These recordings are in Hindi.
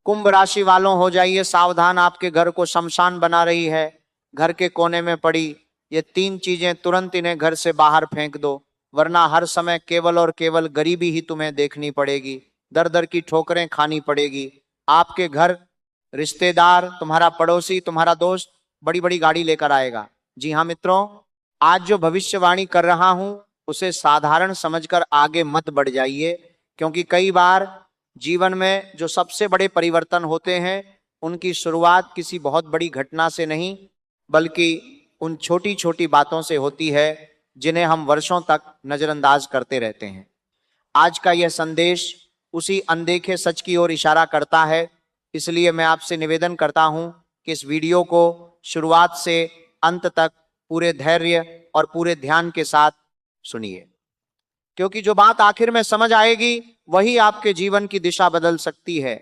कुंभ राशि वालों हो जाइए सावधान, आपके घर को शमशान बना रही है, घर के कोने में पड़ी ये 3 चीजें तुरंत इन्हें घर से बाहर फेंक दो, वरना हर समय केवल और केवल गरीबी ही तुम्हें देखनी पड़ेगी, दर दर की ठोकरें खानी पड़ेगी। आपके घर रिश्तेदार, तुम्हारा पड़ोसी, तुम्हारा दोस्त बड़ी बड़ी गाड़ी लेकर आएगा। जी हाँ मित्रों, आज जो भविष्यवाणी कर रहा हूं उसे साधारण समझकर आगे मत बढ़ जाइए, क्योंकि कई बार जीवन में जो सबसे बड़े परिवर्तन होते हैं उनकी शुरुआत किसी बहुत बड़ी घटना से नहीं बल्कि उन छोटी छोटी बातों से होती है जिन्हें हम वर्षों तक नजरअंदाज करते रहते हैं। आज का यह संदेश उसी अनदेखे सच की ओर इशारा करता है, इसलिए मैं आपसे निवेदन करता हूं कि इस वीडियो को शुरुआत से अंत तक पूरे धैर्य और पूरे ध्यान के साथ सुनिए, क्योंकि जो बात आखिर में समझ आएगी वही आपके जीवन की दिशा बदल सकती है।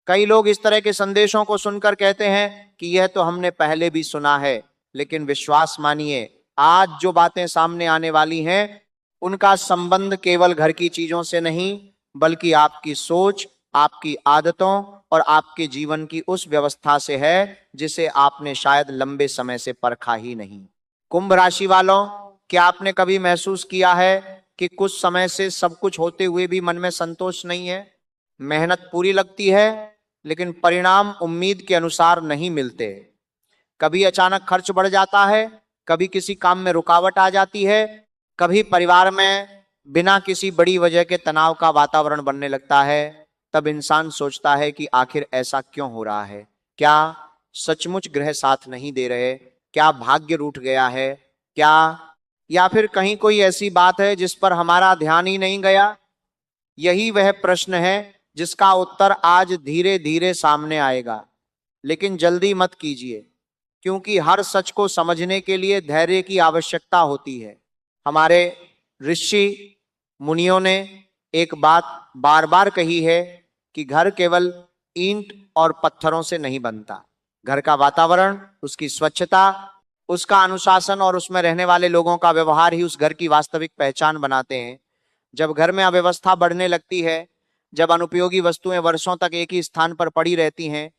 कई लोग इस तरह के संदेशों को सुनकर कहते हैं कि यह तो हमने पहले भी सुना है, लेकिन विश्वास मानिए, आज जो बातें सामने आने वाली हैं उनका संबंध केवल घर की चीजों से नहीं बल्कि आपकी सोच, आपकी आदतों और आपके जीवन की उस व्यवस्था से है जिसे आपने शायद लंबे समय से परखा ही नहीं। कुंभ राशि वालों, क्या आपने कभी महसूस किया है कि कुछ समय से सब कुछ होते हुए भी मन में संतोष नहीं है? मेहनत पूरी लगती है लेकिन परिणाम उम्मीद के अनुसार नहीं मिलते। कभी अचानक खर्च बढ़ जाता है, कभी किसी काम में रुकावट आ जाती है, कभी परिवार में बिना किसी बड़ी वजह के तनाव का वातावरण बनने लगता है। तब इंसान सोचता है कि आखिर ऐसा क्यों हो रहा है? क्या सचमुच ग्रह साथ नहीं दे रहे? क्या भाग्य रूठ गया है? क्या या फिर कहीं कोई ऐसी बात है जिस पर हमारा ध्यान ही नहीं गया? यही वह प्रश्न है जिसका उत्तर आज धीरे धीरे सामने आएगा, लेकिन जल्दी मत कीजिए, क्योंकि हर सच को समझने के लिए धैर्य की आवश्यकता होती है। हमारे ऋषि मुनियों ने एक बात बार बार कही है कि घर केवल ईंट और पत्थरों से नहीं बनता। घर का वातावरण, उसकी स्वच्छता, उसका अनुशासन और उसमें रहने वाले लोगों का व्यवहार ही उस घर की वास्तविक पहचान बनाते हैं। जब घर में अव्यवस्था बढ़ने लगती है, जब अनुपयोगी वस्तुएं वर्षों तक एक ही स्थान पर पड़ी रहती हैं,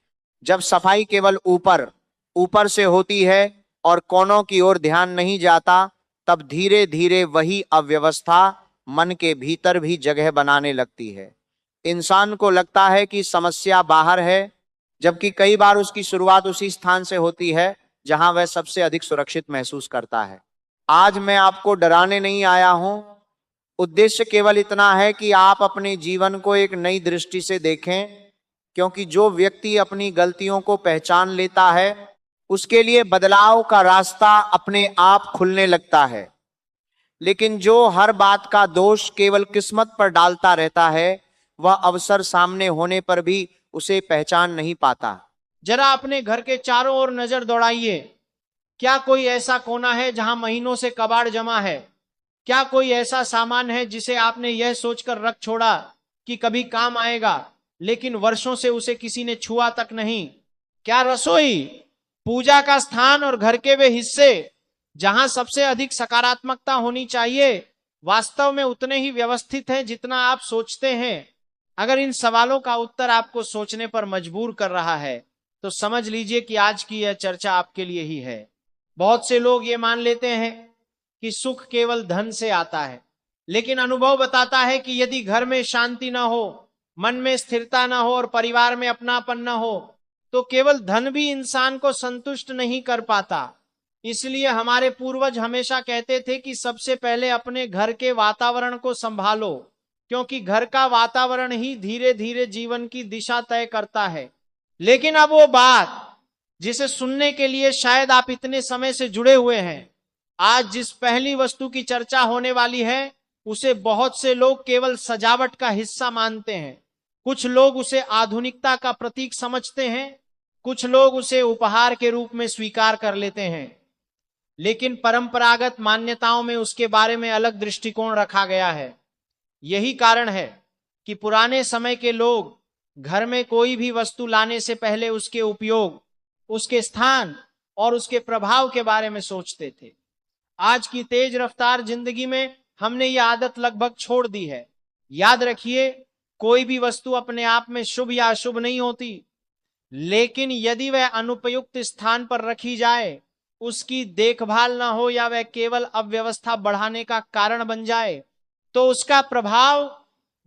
जब सफाई केवल ऊपर ऊपर से होती है और कोनों की ओर ध्यान नहीं जाता, तब धीरे धीरे वही अव्यवस्था मन के भीतर भी जगह बनाने लगती है। इंसान को लगता है कि समस्या बाहर है, जबकि कई बार उसकी शुरुआत उसी स्थान से होती है जहां वह सबसे अधिक सुरक्षित महसूस करता है। आज मैं आपको डराने नहीं आया हूं, उद्देश्य केवल इतना है कि आप अपने जीवन को एक नई दृष्टि से देखें, क्योंकि जो व्यक्ति अपनी गलतियों को पहचान लेता है उसके लिए बदलाव का रास्ता अपने आप खुलने लगता है, लेकिन जो हर बात का दोष केवल किस्मत पर डालता रहता है वह अवसर सामने होने पर भी उसे पहचान नहीं पाता। जरा अपने घर के चारों ओर नजर दौड़ाइए। क्या कोई ऐसा कोना है जहां महीनों से कबाड़ जमा है? क्या कोई ऐसा सामान है जिसे आपने यह सोचकर रख छोड़ा कि कभी काम आएगा, लेकिन वर्षों से उसे किसी ने छुआ तक नहीं? क्या रसोई, पूजा का स्थान और घर के वे हिस्से जहां सबसे अधिक सकारात्मकता होनी चाहिए वास्तव में उतने ही व्यवस्थित हैं जितना आप सोचते हैं? अगर इन सवालों का उत्तर आपको सोचने पर मजबूर कर रहा है तो समझ लीजिए कि आज की यह चर्चा आपके लिए ही है। बहुत से लोग ये मान लेते हैं कि सुख केवल धन से आता है, लेकिन अनुभव बताता है कि यदि घर में शांति न हो, मन में स्थिरता न हो और परिवार में अपनापन न हो तो केवल धन भी इंसान को संतुष्ट नहीं कर पाता। इसलिए हमारे पूर्वज हमेशा कहते थे कि सबसे पहले अपने घर के वातावरण को संभालो, क्योंकि घर का वातावरण ही धीरे धीरे जीवन की दिशा तय करता है। लेकिन अब वो बात जिसे सुनने के लिए शायद आप इतने समय से जुड़े हुए हैं, आज जिस पहली वस्तु की चर्चा होने वाली है उसे बहुत से लोग केवल सजावट का हिस्सा मानते हैं। कुछ लोग उसे आधुनिकता का प्रतीक समझते हैं, कुछ लोग उसे उपहार के रूप में स्वीकार कर लेते हैं, लेकिन परंपरागत मान्यताओं में उसके बारे में अलग दृष्टिकोण रखा गया है। यही कारण है कि पुराने समय के लोग घर में कोई भी वस्तु लाने से पहले उसके उपयोग, उसके स्थान और उसके प्रभाव के बारे में सोचते थे। आज की तेज रफ्तार जिंदगी में हमने ये आदत लगभग छोड़ दी है। याद रखिए, कोई भी वस्तु अपने आप में शुभ या अशुभ नहीं होती, लेकिन यदि वह अनुपयुक्त स्थान पर रखी जाए, उसकी देखभाल ना हो या वह केवल अव्यवस्था बढ़ाने का कारण बन जाए, तो उसका प्रभाव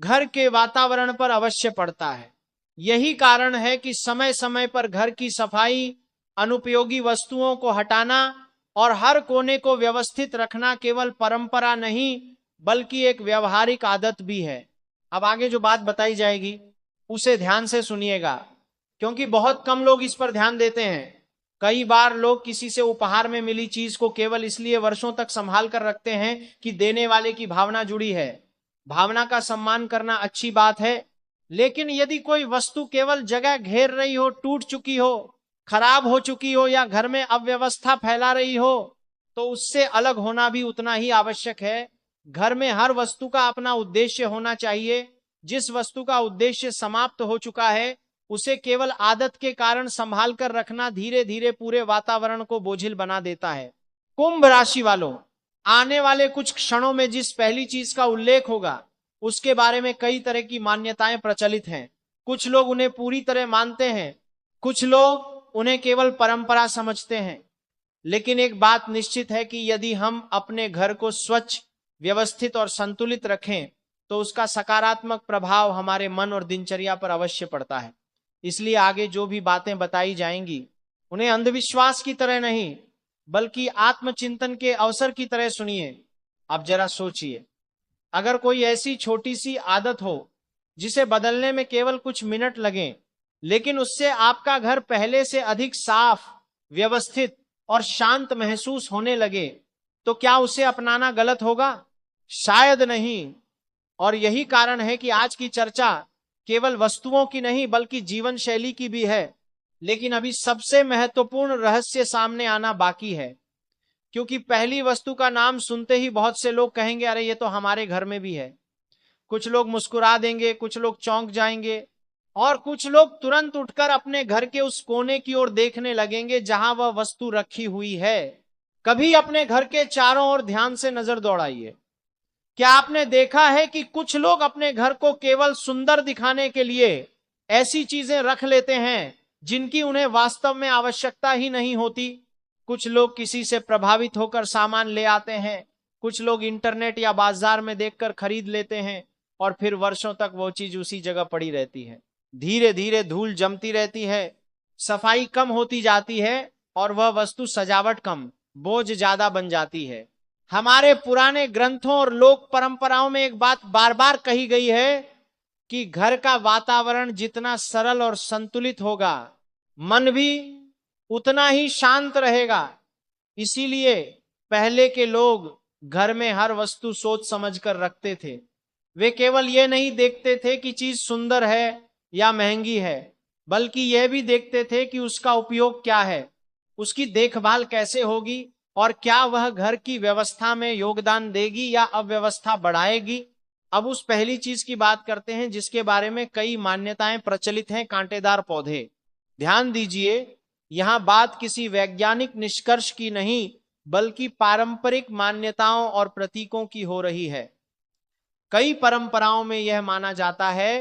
घर के वातावरण पर अवश्य पड़ता है। यही कारण है कि समय समय पर घर की सफाई, अनुपयोगी वस्तुओं को हटाना और हर कोने को व्यवस्थित रखना केवल परंपरा नहीं बल्कि एक व्यवहारिक आदत भी है। अब आगे जो बात बताई जाएगी उसे ध्यान से सुनिएगा, क्योंकि बहुत कम लोग इस पर ध्यान देते हैं। कई बार लोग किसी से उपहार में मिली चीज को केवल इसलिए वर्षों तक संभाल कर रखते हैं कि देने वाले की भावना जुड़ी है। भावना का सम्मान करना अच्छी बात है, लेकिन यदि कोई वस्तु केवल जगह घेर रही हो, टूट चुकी हो, खराब हो चुकी हो या घर में अव्यवस्था फैला रही हो, तो उससे अलग होना भी उतना ही आवश्यक है। घर में हर वस्तु का अपना उद्देश्य होना चाहिए। जिस वस्तु का उद्देश्य समाप्त हो चुका है उसे केवल आदत के कारण संभाल कर रखना धीरे धीरे पूरे वातावरण को बोझिल बना देता है। कुंभ राशि वालों, आने वाले कुछ क्षणों में जिस पहली चीज का उल्लेख होगा उसके बारे में कई तरह की मान्यताएं प्रचलित हैं। कुछ लोग उन्हें पूरी तरह मानते हैं, कुछ लोग उन्हें केवल परंपरा समझते हैं। लेकिन एक बात निश्चित है कि यदि हम अपने घर को स्वच्छ, व्यवस्थित और संतुलित रखें तो उसका सकारात्मक प्रभाव हमारे मन और दिनचर्या पर अवश्य पड़ता है। इसलिए आगे जो भी बातें बताई जाएंगी उन्हें अंधविश्वास की तरह नहीं बल्कि आत्मचिंतन के अवसर की तरह सुनिए। अब जरा सोचिए, अगर कोई ऐसी छोटी सी आदत हो जिसे बदलने में केवल कुछ मिनट लगें, लेकिन उससे आपका घर पहले से अधिक साफ, व्यवस्थित और शांत महसूस होने लगे, तो क्या उसे अपनाना गलत होगा? शायद नहीं। और यही कारण है कि आज की चर्चा केवल वस्तुओं की नहीं बल्कि जीवन शैली की भी है। लेकिन अभी सबसे महत्वपूर्ण रहस्य सामने आना बाकी है, क्योंकि पहली वस्तु का नाम सुनते ही बहुत से लोग कहेंगे, अरे ये तो हमारे घर में भी है। कुछ लोग मुस्कुरा देंगे, कुछ लोग चौंक जाएंगे और कुछ लोग तुरंत उठकर अपने घर के उस कोने की ओर देखने लगेंगे जहां वह वस्तु रखी हुई है। कभी अपने घर के चारों ओर ध्यान से नजर दौड़ाइए। क्या आपने देखा है कि कुछ लोग अपने घर को केवल सुंदर दिखाने के लिए ऐसी चीजें रख लेते हैं जिनकी उन्हें वास्तव में आवश्यकता ही नहीं होती? कुछ लोग किसी से प्रभावित होकर सामान ले आते हैं, कुछ लोग इंटरनेट या बाजार में देखकर खरीद लेते हैं और फिर वर्षों तक वो चीज उसी जगह पड़ी रहती है। धीरे धीरे धूल जमती रहती है, सफाई कम होती जाती है और वह वस्तु सजावट कम, बोझ ज्यादा बन जाती है। हमारे पुराने ग्रंथों और लोक परंपराओं में एक बात बार बार कही गई है कि घर का वातावरण जितना सरल और संतुलित होगा, मन भी उतना ही शांत रहेगा। इसीलिए पहले के लोग घर में हर वस्तु सोच समझकर रखते थे। वे केवल ये नहीं देखते थे कि चीज सुंदर है या महंगी है, बल्कि यह भी देखते थे कि उसका उपयोग क्या है, उसकी देखभाल कैसे होगी और क्या वह घर की व्यवस्था में योगदान देगी या अव्यवस्था बढ़ाएगी। अब उस पहली चीज की बात करते हैं जिसके बारे में कई मान्यताएं प्रचलित हैं, कांटेदार पौधे। ध्यान दीजिए, यहां बात किसी वैज्ञानिक निष्कर्ष की नहीं बल्कि पारंपरिक मान्यताओं और प्रतीकों की हो रही है। कई परंपराओं में यह माना जाता है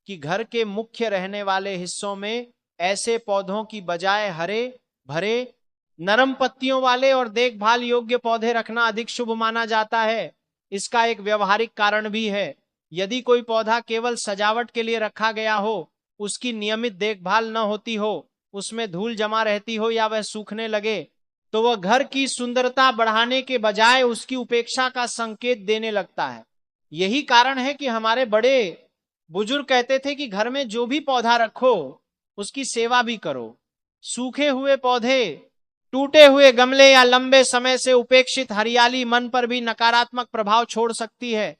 कि घर के मुख्य रहने वाले हिस्सों में ऐसे पौधों की बजाय हरे भरे, नरम पत्तियों वाले और देखभाल योग्य पौधे रखना अधिक शुभ माना जाता है। इसका एक व्यवहारिक कारण भी है। यदि कोई पौधा केवल सजावट के लिए रखा गया हो, उसकी नियमित देखभाल न होती हो, उसमें धूल जमा रहती हो या वह सूखने लगे, तो वह घर की सुंदरता बढ़ाने के बजाय उसकी उपेक्षा का संकेत देने लगता है। यही कारण है कि हमारे बड़े बुजुर्ग कहते थे कि घर में जो भी पौधा रखो उसकी सेवा भी करो। सूखे हुए पौधे, टूटे हुए गमले या लंबे समय से उपेक्षित हरियाली मन पर भी नकारात्मक प्रभाव छोड़ सकती है।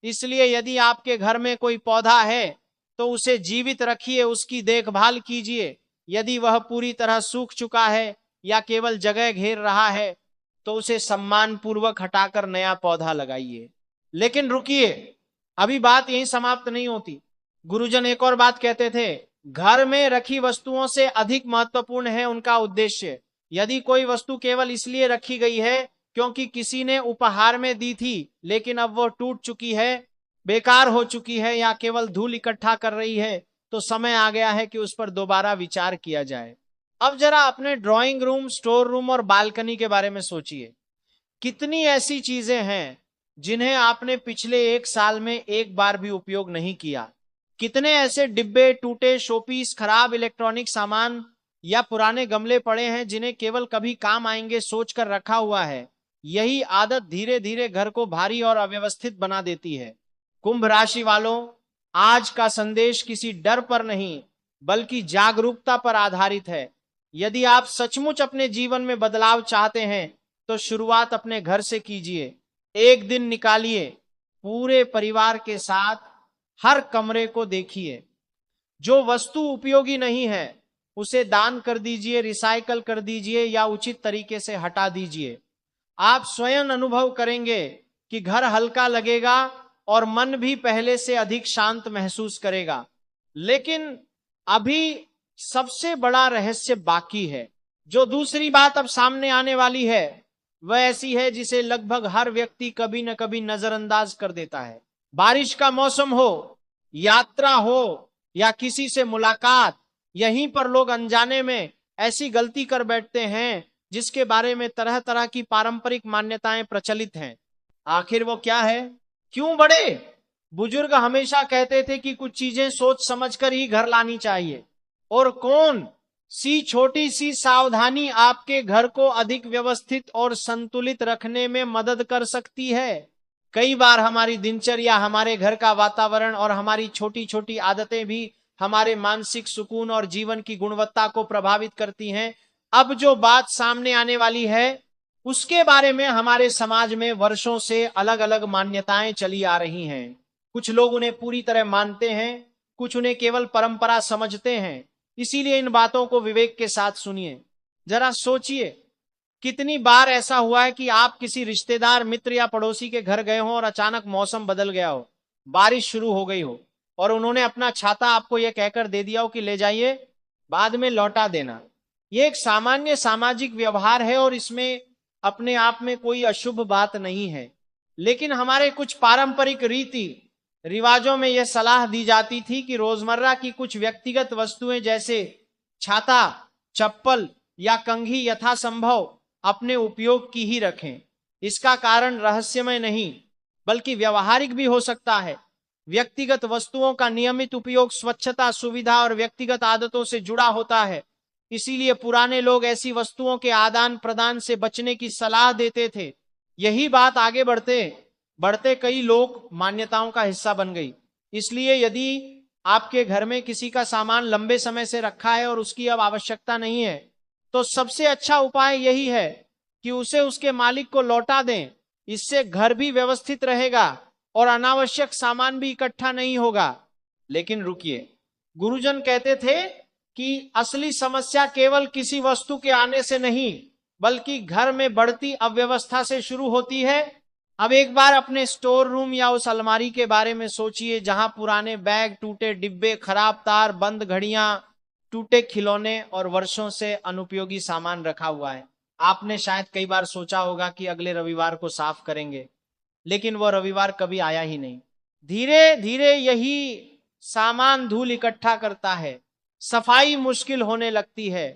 इसलिए यदि आपके घर में कोई पौधा है तो उसे जीवित रखिए, उसकी देखभाल कीजिए। यदि वह पूरी तरह सूख चुका है या केवल जगह घेर रहा है तो उसे सम्मान पूर्वक हटाकर नया पौधा लगाइए। लेकिन रुकिए, अभी बात यहीं समाप्त नहीं होती। गुरुजन एक और बात कहते थे, घर में रखी वस्तुओं से अधिक महत्वपूर्ण है उनका उद्देश्य। यदि कोई वस्तु केवल इसलिए रखी गई है क्योंकि किसी ने उपहार में दी थी लेकिन अब वो टूट चुकी है, बेकार हो चुकी है या केवल धूल इकट्ठा कर रही है, तो समय आ गया है कि उस पर दोबारा विचार किया जाए। अब जरा अपने ड्राइंग रूम, स्टोर रूम और बालकनी के बारे में सोचिए। कितनी ऐसी चीजें हैं जिन्हें आपने पिछले 1 साल में एक बार भी उपयोग नहीं किया। कितने ऐसे डिब्बे, टूटे शोपीस, खराब इलेक्ट्रॉनिक सामान या पुराने गमले पड़े हैं जिन्हें केवल कभी काम आएंगे सोचकर रखा हुआ है। यही आदत धीरे धीरे घर को भारी और अव्यवस्थित बना देती है। कुंभ राशि वालों, आज का संदेश किसी डर पर नहीं बल्कि जागरूकता पर आधारित है। यदि आप सचमुच अपने जीवन में बदलाव चाहते हैं तो शुरुआत अपने घर से कीजिए। एक दिन निकालिए, पूरे परिवार के साथ हर कमरे को देखिए। जो वस्तु उपयोगी नहीं है उसे दान कर दीजिए, रिसाइकल कर दीजिए या उचित तरीके से हटा दीजिए। आप स्वयं अनुभव करेंगे कि घर हल्का लगेगा और मन भी पहले से अधिक शांत महसूस करेगा। लेकिन अभी सबसे बड़ा रहस्य बाकी है। जो दूसरी बात अब सामने आने वाली है वह ऐसी है जिसे लगभग हर व्यक्ति कभी न कभी नजरअंदाज कर देता है। बारिश का मौसम हो, यात्रा हो या किसी से मुलाकात, यहीं पर लोग अनजाने में ऐसी गलती कर बैठते हैं जिसके बारे में तरह तरह की पारंपरिक मान्यताएं प्रचलित हैं। आखिर वो क्या है? क्यों बड़े बुजुर्ग हमेशा कहते थे कि कुछ चीजें सोच समझकर ही घर लानी चाहिए, और कौन सी छोटी सी सावधानी आपके घर को अधिक व्यवस्थित और संतुलित रखने में मदद कर सकती है? कई बार हमारी दिनचर्या, हमारे घर का वातावरण और हमारी छोटी छोटी आदतें भी हमारे मानसिक सुकून और जीवन की गुणवत्ता को प्रभावित करती हैं। अब जो बात सामने आने वाली है उसके बारे में हमारे समाज में वर्षों से अलग अलग मान्यताएं चली आ रही हैं। कुछ लोग उन्हें पूरी तरह मानते हैं, कुछ उन्हें केवल परंपरा समझते हैं। इसीलिए इन बातों को विवेक के साथ सुनिए। जरा सोचिए, कितनी बार ऐसा हुआ है कि आप किसी रिश्तेदार, मित्र या पड़ोसी के घर गए हो और अचानक मौसम बदल गया हो, बारिश शुरू हो गई हो और उन्होंने अपना छाता आपको यह कहकर दे दिया हो कि ले जाइए, बाद में लौटा देना। यह एक सामान्य सामाजिक व्यवहार है और इसमें अपने आप में कोई अशुभ बात नहीं है। लेकिन हमारे कुछ पारंपरिक रीति रिवाजों में यह सलाह दी जाती थी कि रोजमर्रा की कुछ व्यक्तिगत वस्तुएं जैसे छाता, चप्पल या कंघी यथासंभव अपने उपयोग की ही रखें। इसका कारण रहस्यमय नहीं बल्कि व्यवहारिक भी हो सकता है। व्यक्तिगत वस्तुओं का नियमित उपयोग स्वच्छता, सुविधा और व्यक्तिगत आदतों से जुड़ा होता है। इसीलिए पुराने लोग ऐसी वस्तुओं के आदान प्रदान से बचने की सलाह देते थे। यही बात आगे बढ़ते बढ़ते कई लोक मान्यताओं का हिस्सा बन गई। इसलिए यदि आपके घर में किसी का सामान लंबे समय से रखा है और उसकी अब आवश्यकता नहीं है, तो सबसे अच्छा उपाय यही है कि उसे उसके मालिक को लौटा दें। इससे घर भी व्यवस्थित रहेगा और अनावश्यक सामान भी इकट्ठा नहीं होगा। लेकिन रुकिए, गुरुजन कहते थे कि असली समस्या केवल किसी वस्तु के आने से नहीं बल्कि घर में बढ़ती अव्यवस्था से शुरू होती है। अब एक बार अपने स्टोर रूम या उस अलमारी के बारे में सोचिए जहां पुराने बैग, टूटे डिब्बे, खराब तार, बंद घड़ियां, टूटे खिलौने और वर्षों से अनुपयोगी सामान रखा हुआ है। आपने शायद कई बार सोचा होगा कि अगले रविवार को साफ करेंगे, लेकिन वह रविवार कभी आया ही नहीं। धीरे धीरे यही सामान धूल इकट्ठा करता है, सफाई मुश्किल होने लगती है,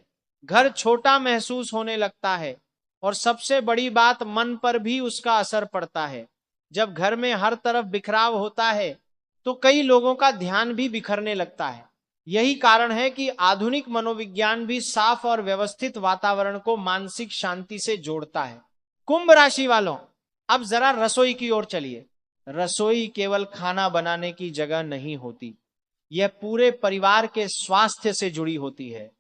घर छोटा महसूस होने लगता है और सबसे बड़ी बात, मन पर भी उसका असर पड़ता है। जब घर में हर तरफ बिखराव होता है तो कई लोगों का ध्यान भी बिखरने लगता है। यही कारण है कि आधुनिक मनोविज्ञान भी साफ और व्यवस्थित वातावरण को मानसिक शांति से जोड़ता है। कुंभ राशि वालों, अब जरा रसोई की ओर चलिए। रसोई केवल खाना बनाने की जगह नहीं होती, यह पूरे परिवार के स्वास्थ्य से जुड़ी होती है।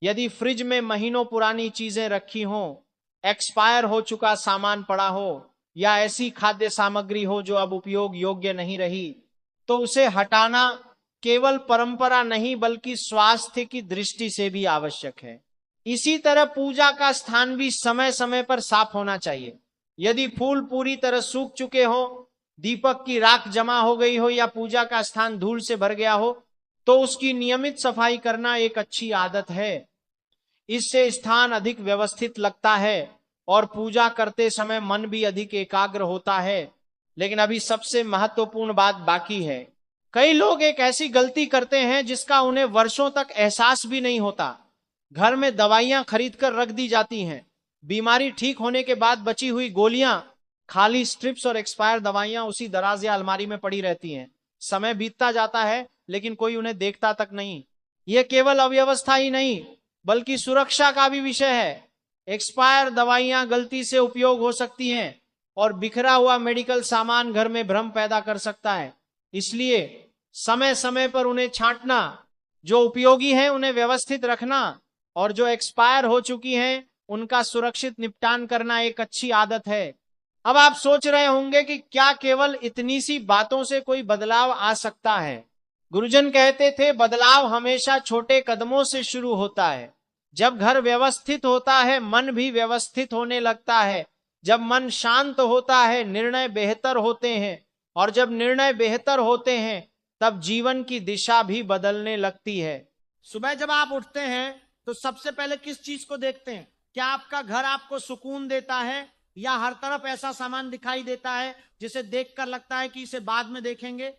यदि फ्रिज में महीनों पुरानी चीजें रखी हों, एक्सपायर हो चुका सामान पड़ा हो या ऐसी खाद्य सामग्री हो जो अब उपयोग योग्य नहीं रही, तो उसे हटाना केवल परंपरा नहीं बल्कि स्वास्थ्य की दृष्टि से भी आवश्यक है। इसी तरह पूजा का स्थान भी समय समय पर साफ होना चाहिए। यदि फूल पूरी तरह सूख चुके हो, दीपक की राख जमा हो गई हो या पूजा का स्थान धूल से भर गया हो, तो उसकी नियमित सफाई करना एक अच्छी आदत है। इससे स्थान अधिक व्यवस्थित लगता है और पूजा करते समय मन भी अधिक एकाग्र होता है। लेकिन अभी सबसे महत्वपूर्ण बात बाकी है। कई लोग एक ऐसी गलती करते हैं जिसका उन्हें वर्षों तक एहसास भी नहीं होता। घर में दवाइयां खरीद कर रख दी जाती हैं। बीमारी ठीक होने के बाद बची हुई गोलियां, खाली स्ट्रिप्स और एक्सपायर दवाइयां उसी दराज या अलमारी में पड़ी रहती हैं। समय बीतता जाता है लेकिन कोई उन्हें देखता तक नहीं। यह केवल अव्यवस्था ही नहीं बल्कि सुरक्षा का भी विषय है। एक्सपायर दवाइयां गलती से उपयोग हो सकती हैं और बिखरा हुआ मेडिकल सामान घर में भ्रम पैदा कर सकता है। इसलिए समय समय पर उन्हें छांटना, जो उपयोगी हैं उन्हें व्यवस्थित रखना और जो एक्सपायर हो चुकी हैं उनका सुरक्षित निपटान करना एक अच्छी आदत है। अब आप सोच रहे होंगे कि क्या केवल इतनी सी बातों से कोई बदलाव आ सकता है। गुरुजन कहते थे, बदलाव हमेशा छोटे कदमों से शुरू होता है। जब घर व्यवस्थित होता है मन भी व्यवस्थित होने लगता है। जब मन शांत होता है निर्णय बेहतर होते हैं और जब निर्णय बेहतर होते हैं तब जीवन की दिशा भी बदलने लगती है। सुबह जब आप उठते हैं तो सबसे पहले किस चीज को देखते हैं? क्या आपका घर आपको सुकून देता है या हर तरफ ऐसा सामान दिखाई देता है जिसे देखकर लगता है कि इसे बाद में देखेंगे?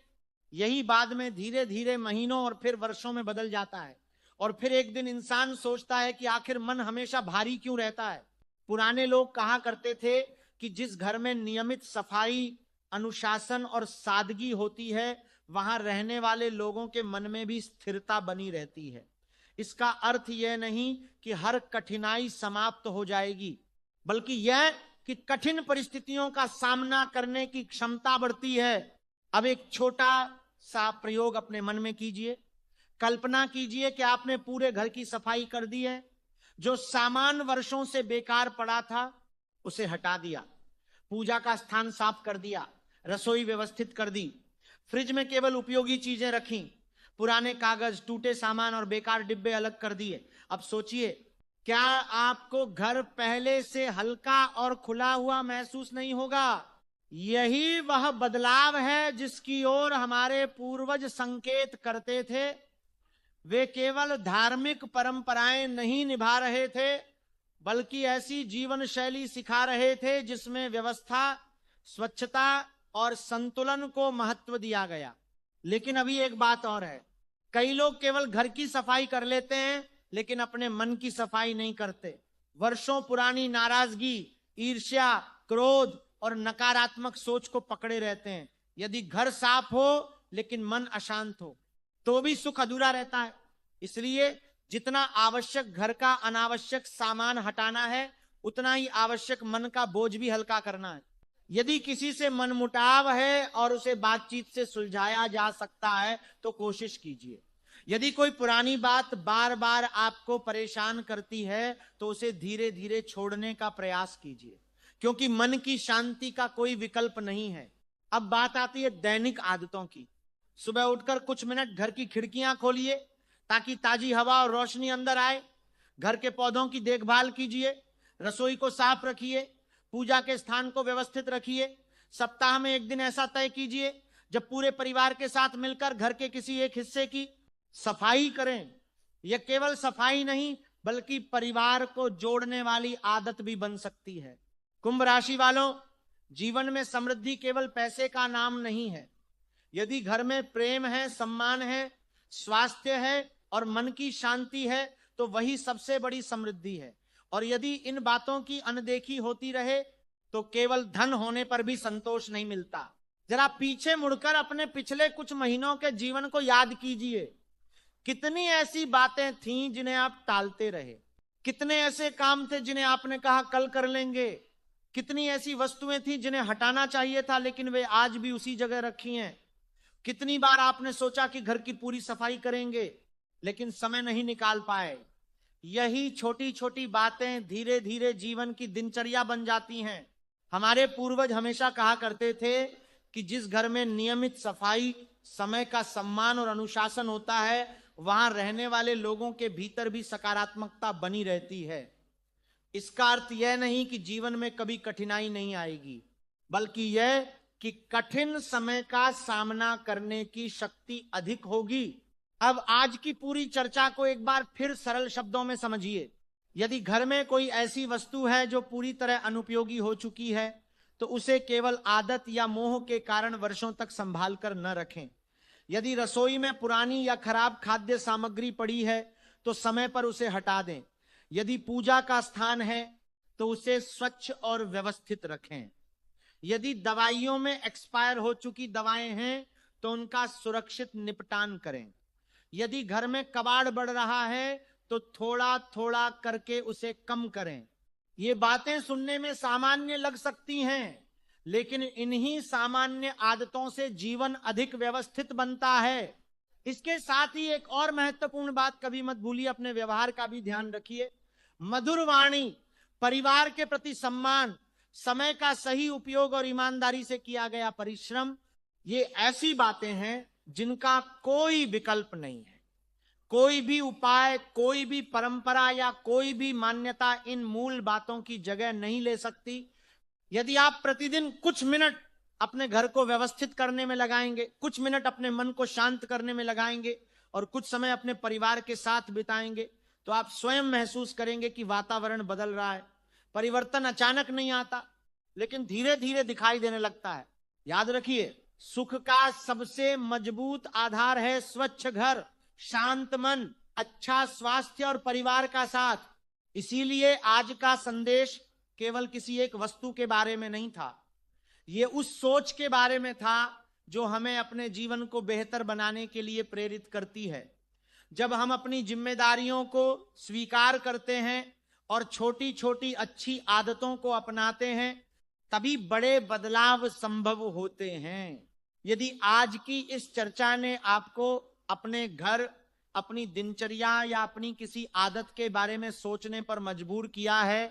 यही बाद में धीरे धीरे महीनों और फिर वर्षों में बदल जाता है और फिर एक दिन इंसान सोचता है कि आखिर मन हमेशा भारी क्यों रहता है। पुराने लोग कहा करते थे कि जिस घर में नियमित सफाई, अनुशासन और सादगी होती है वहां रहने वाले लोगों के मन में भी स्थिरता बनी रहती है। इसका अर्थ यह नहीं कि हर कठिनाई समाप्त हो जाएगी, बल्कि यह कि कठिन परिस्थितियों का सामना करने की क्षमता बढ़ती है। अब एक छोटा सा प्रयोग अपने मन में कीजिए। कल्पना कीजिए कि आपने पूरे घर की सफाई कर दी है। जो सामान वर्षों से बेकार पड़ा था उसे हटा दिया, पूजा का स्थान साफ कर दिया, रसोई व्यवस्थित कर दी, फ्रिज में केवल उपयोगी चीजें रखी, पुराने कागज, टूटे सामान और बेकार डिब्बे अलग कर दिए। अब सोचिए, क्या आपको घर पहले से हल्का और खुला हुआ महसूस नहीं होगा? यही वह बदलाव है जिसकी ओर हमारे पूर्वज संकेत करते थे। वे केवल धार्मिक परंपराएं नहीं निभा रहे थे बल्कि ऐसी जीवन शैली सिखा रहे थे जिसमें व्यवस्था, स्वच्छता और संतुलन को महत्व दिया गया। लेकिन अभी एक बात और है, कई लोग केवल घर की सफाई कर लेते हैं लेकिन अपने मन की सफाई नहीं करते। वर्षों पुरानी नाराजगी, ईर्ष्या, क्रोध और नकारात्मक सोच को पकड़े रहते हैं। यदि घर साफ हो लेकिन मन अशांत हो तो भी सुख अधूरा रहता है। इसलिए जितना आवश्यक घर का अनावश्यक सामान हटाना है उतना ही आवश्यक मन का बोझ भी हल्का करना है। यदि किसी से मनमुटाव है और उसे बातचीत से सुलझाया जा सकता है तो कोशिश कीजिए। यदि कोई पुरानी बात बार बार आपको परेशान करती है तो उसे धीरे धीरे छोड़ने का प्रयास कीजिए, क्योंकि मन की शांति का कोई विकल्प नहीं है। अब बात आती है दैनिक आदतों की। सुबह उठकर कुछ मिनट घर की खिड़कियां खोलिए ताकि ताजी हवा और रोशनी अंदर आए। घर के पौधों की देखभाल कीजिए, रसोई को साफ रखिए, पूजा के स्थान को व्यवस्थित रखिए। सप्ताह में एक दिन ऐसा तय कीजिए जब पूरे परिवार के साथ मिलकर घर के किसी एक हिस्से की सफाई करें। यह केवल सफाई नहीं बल्कि परिवार को जोड़ने वाली आदत भी बन सकती है। कुंभ राशि वालों, जीवन में समृद्धि केवल पैसे का नाम नहीं है। यदि घर में प्रेम है, सम्मान है, स्वास्थ्य है और मन की शांति है तो वही सबसे बड़ी समृद्धि है। और यदि इन बातों की अनदेखी होती रहे तो केवल धन होने पर भी संतोष नहीं मिलता। जरा पीछे मुड़कर अपने पिछले कुछ महीनों के जीवन को याद कीजिए। कितनी ऐसी बातें थीं जिन्हें आप टालते रहे, कितने ऐसे काम थे जिन्हें आपने कहा कल कर लेंगे, कितनी ऐसी वस्तुएं थीं जिन्हें हटाना चाहिए था लेकिन वे आज भी उसी जगह रखी हैं। कितनी बार आपने सोचा कि घर की पूरी सफाई करेंगे लेकिन समय नहीं निकाल पाए। यही छोटी छोटी बातें धीरे धीरे जीवन की दिनचर्या बन जाती हैं। हमारे पूर्वज हमेशा कहा करते थे कि जिस घर में नियमित सफाई, समय का सम्मान और अनुशासन होता है वहां रहने वाले लोगों के भीतर भी सकारात्मकता बनी रहती है। इसका अर्थ यह नहीं कि जीवन में कभी कठिनाई नहीं आएगी, बल्कि यह कि कठिन समय का सामना करने की शक्ति अधिक होगी। अब आज की पूरी चर्चा को एक बार फिर सरल शब्दों में समझिए। यदि घर में कोई ऐसी वस्तु है जो पूरी तरह अनुपयोगी हो चुकी है तो उसे केवल आदत या मोह के कारण वर्षों तक संभाल कर न रखें। यदि रसोई में पुरानी या खराब खाद्य सामग्री पड़ी है तो समय पर उसे हटा दें। यदि पूजा का स्थान है तो उसे स्वच्छ और व्यवस्थित रखें। यदि दवाइयों में एक्सपायर हो चुकी दवाएं हैं तो उनका सुरक्षित निपटान करें। यदि घर में कबाड़ बढ़ रहा है तो थोड़ा थोड़ा करके उसे कम करें। ये बातें सुनने में सामान्य लग सकती हैं, लेकिन इन्हीं सामान्य आदतों से जीवन अधिक व्यवस्थित बनता है। इसके साथ ही एक और महत्वपूर्ण बात कभी मत भूलिए, अपने व्यवहार का भी ध्यान रखिए। मधुर वाणी, परिवार के प्रति सम्मान, समय का सही उपयोग और ईमानदारी से किया गया परिश्रम, ये ऐसी बातें हैं जिनका कोई विकल्प नहीं है। कोई भी उपाय, कोई भी परंपरा या कोई भी मान्यता इन मूल बातों की जगह नहीं ले सकती। यदि आप प्रतिदिन कुछ मिनट अपने घर को व्यवस्थित करने में लगाएंगे, कुछ मिनट अपने मन को शांत करने में लगाएंगे और कुछ समय अपने परिवार के साथ बिताएंगे, तो आप स्वयं महसूस करेंगे कि वातावरण बदल रहा है। परिवर्तन अचानक नहीं आता, लेकिन धीरे धीरे दिखाई देने लगता है। याद रखिए, सुख का सबसे मजबूत आधार है स्वच्छ घर, शांत मन, अच्छा स्वास्थ्य और परिवार का साथ। इसीलिए आज का संदेश केवल किसी एक वस्तु के बारे में नहीं था, ये उस सोच के बारे में था जो हमें अपने जीवन को बेहतर बनाने के लिए प्रेरित करती है। जब हम अपनी जिम्मेदारियों को स्वीकार करते हैं और छोटी छोटी अच्छी आदतों को अपनाते हैं, तभी बड़े बदलाव संभव होते हैं। यदि आज की इस चर्चा ने आपको अपने घर, अपनी दिनचर्या या अपनी किसी आदत के बारे में सोचने पर मजबूर किया है,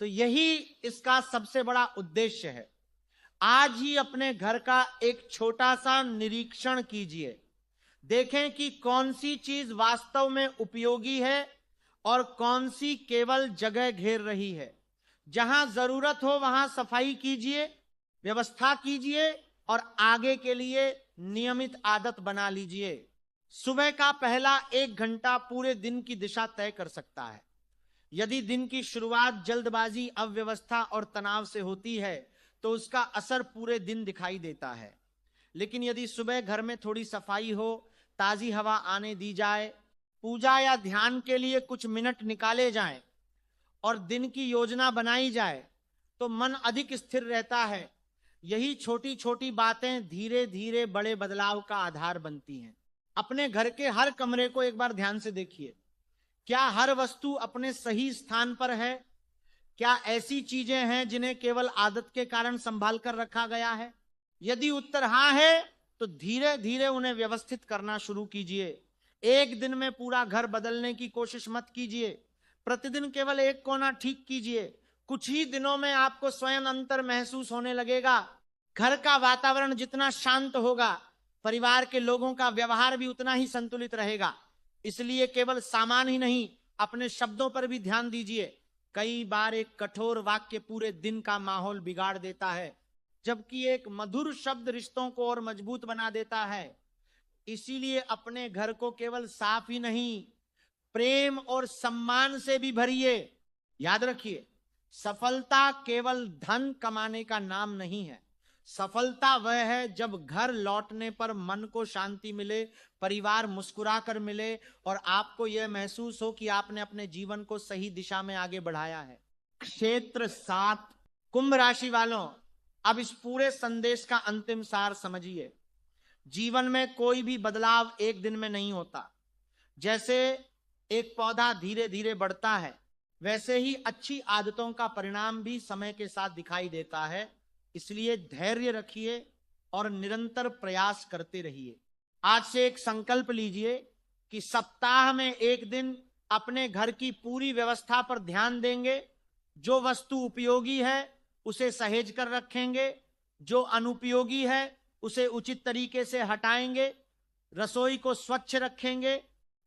तो यही इसका सबसे बड़ा उद्देश्य है। आज ही अपने घर का एक छोटा सा निरीक्षण कीजिए, देखें कि कौन सी चीज वास्तव में उपयोगी है और कौन सी केवल जगह घेर रही है। जहां जरूरत हो वहां सफाई कीजिए, व्यवस्था कीजिए और आगे के लिए नियमित आदत बना लीजिए। सुबह का पहला 1 घंटा पूरे दिन की दिशा तय कर सकता है। यदि दिन की शुरुआत जल्दबाजी, अव्यवस्था और तनाव से होती है तो उसका असर पूरे दिन दिखाई देता है। लेकिन यदि सुबह घर में थोड़ी सफाई हो, ताजी हवा आने दी जाए, पूजा या ध्यान के लिए कुछ मिनट निकाले जाएं और दिन की योजना बनाई जाए, तो मन अधिक स्थिर रहता है। यही छोटी छोटी बातें धीरे धीरे बड़े बदलाव का आधार बनती हैं। अपने घर के हर कमरे को एक बार ध्यान से देखिए। क्या हर वस्तु अपने सही स्थान पर है? क्या ऐसी चीजें हैं जिन्हें केवल आदत के कारण संभाल कर रखा गया है? यदि उत्तर हाँ है तो धीरे धीरे उन्हें व्यवस्थित करना शुरू कीजिए। एक दिन में पूरा घर बदलने की कोशिश मत कीजिए, प्रतिदिन केवल एक कोना ठीक कीजिए। कुछ ही दिनों में आपको स्वयं अंतर महसूस होने लगेगा। घर का वातावरण जितना शांत होगा, परिवार के लोगों का व्यवहार भी उतना ही संतुलित रहेगा। इसलिए केवल सामान ही नहीं, अपने शब्दों पर भी ध्यान दीजिए। कई बार एक कठोर वाक्य पूरे दिन का माहौल बिगाड़ देता है, जबकि एक मधुर शब्द रिश्तों को और मजबूत बना देता है। इसीलिए अपने घर को केवल साफ ही नहीं, प्रेम और सम्मान से भी भरिए। याद रखिए, सफलता केवल धन कमाने का नाम नहीं है। सफलता वह है जब घर लौटने पर मन को शांति मिले, परिवार मुस्कुराकर मिले और आपको यह महसूस हो कि आपने अपने जीवन को सही दिशा में आगे बढ़ाया है। क्षेत्र 7, कुंभ राशि वालों, अब इस पूरे संदेश का अंतिम सार समझिए। जीवन में कोई भी बदलाव एक दिन में नहीं होता। जैसे एक पौधा धीरे धीरे बढ़ता है, वैसे ही अच्छी आदतों का परिणाम भी समय के साथ दिखाई देता है। इसलिए धैर्य रखिए और निरंतर प्रयास करते रहिए। आज से एक संकल्प लीजिए कि सप्ताह में एक दिन अपने घर की पूरी व्यवस्था पर ध्यान देंगे। जो वस्तु उपयोगी है उसे सहेज कर रखेंगे, जो अनुपयोगी है उसे उचित तरीके से हटाएंगे, रसोई को स्वच्छ रखेंगे,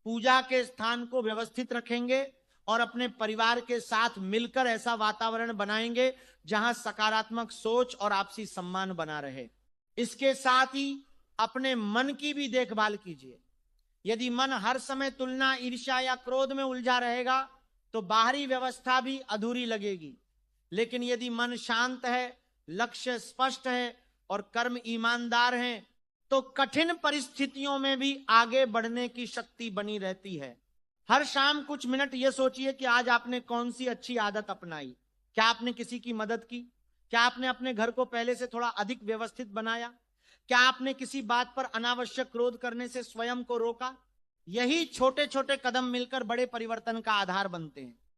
पूजा के स्थान को व्यवस्थित रखेंगे और अपने परिवार के साथ मिलकर ऐसा वातावरण बनाएंगे जहां सकारात्मक सोच और आपसी सम्मान बना रहे। इसके साथ ही अपने मन की भी देखभाल कीजिए। यदि मन हर समय तुलना, ईर्ष्या या क्रोध में उलझा रहेगा तो बाहरी व्यवस्था भी अधूरी लगेगी। लेकिन यदि मन शांत है, लक्ष्य स्पष्ट है और कर्म ईमानदार हैं, तो कठिन परिस्थितियों में भी आगे बढ़ने की शक्ति बनी रहती है। हर शाम कुछ मिनट ये सोचिए कि आज आपने कौन सी अच्छी आदत अपनाई। क्या आपने किसी की मदद की? क्या आपने अपने घर को पहले से थोड़ा अधिक व्यवस्थित बनाया? क्या आपने किसी बात पर अनावश्यक क्रोध करने से स्वयं को रोका? यही छोटे छोटे कदम मिलकर बड़े परिवर्तन का आधार बनते हैं।